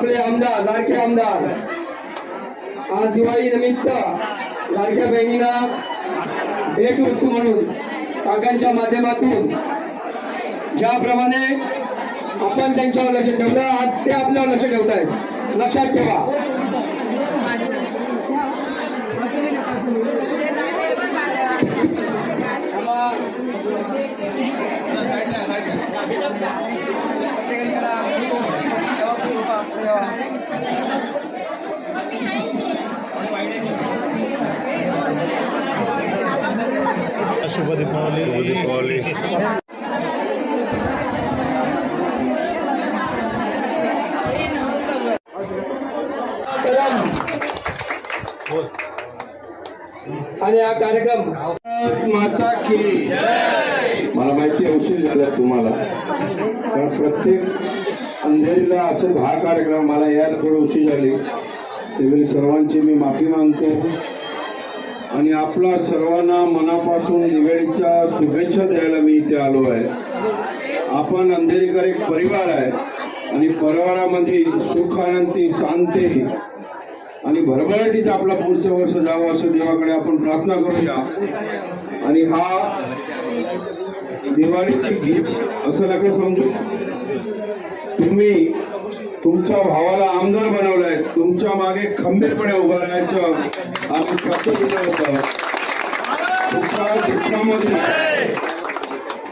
आपले आमदार लाडके आमदार आज दिवाळी निमित्त लाडक्या बहिणींना भेटवस्तू म्हणून काकांच्या माध्यमातून ज्याप्रमाणे आपण त्यांच्यावर लक्ष ठेवलं आज ते आपल्यावर लक्ष ठेवत आहेत. लक्षात ठेवा. शुभ दीपावली. आणि हा कार्यक्रम माता की मला माहिती आहे उशीर झाला तुम्हाला, पण प्रत्येक अंधेरीला असं हा कार्यक्रम मला यायला थोडी उशीर झाली त्यावेळी सर्वांची मी माफी मागतो आणि आपला सर्वांना मनापासून दिवाळीच्या शुभेच्छा द्यायला मी इथे आलो आहे. आपण अंधेरीकर एक परिवार आहे आणि परिवारामध्ये सुख आनंदी शांती आणि भरभराटीत आपला पुढचं वर्ष जावं असं देवाकडे आपण प्रार्थना करूया. आणि हा दिवाळीची गिफ्ट असं नका समजू. तुम्ही तुमच्या भावाला आमदार बनवलाय, तुमच्या मागे खंबीरपणे उभं राहायचं आम्ही प्रतिज्ञ होतं. तुमच्या दुःखामध्ये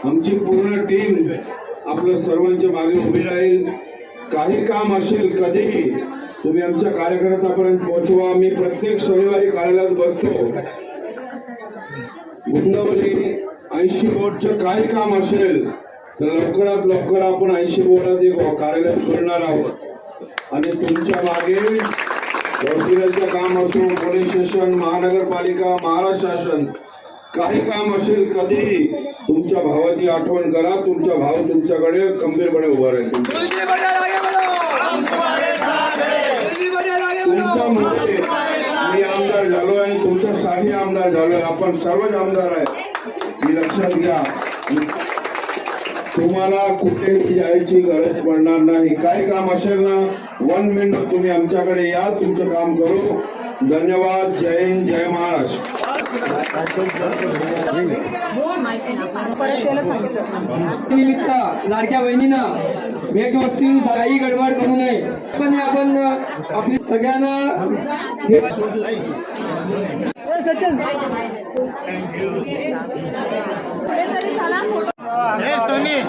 आमची पूर्ण टीम आपल्या सर्वांच्या मागे उभी राहील. काही काम असेल कधीही तुम्ही आमच्या कार्यकर्त्यापर्यंत पोहोचवा. मी प्रत्येक शनिवारी कार्यालयात बसतो. गुंदवली 80 बोर्डचं काही काम असेल तर लवकरात लवकर आपण 80 बोर्डात एक कार्यालय करणार आहोत आणि तुमच्या मागे हॉस्पिटलचं काम असो, पोलीस स्टेशन, महानगरपालिका, महाराष्ट्र शासन काही काम असेल कधीही तुमच्या भावाची आठवण करा. तुमचा भाव तुमच्याकडे खंबीरपणे उभा राहील. तुमच्यामुळे मी आमदार झालोय आणि तुमच्यासाठी आमदार झालोय. आपण सर्वच आमदार आहे ही लक्षात घ्या. तुम्हाला कुठेही जायची गरज पडणार नाही. काय काम असेल ना 1 मिनिट तुम्ही आमच्याकडे या, तुमचं काम करू. धन्यवाद. जय हिंद, जय महाराष्ट्र. निमित्त लाडक्या बहिणींना भेटवस्तू काही गडबड करू नये. पण आपण आपली सगळ्यांना सोनी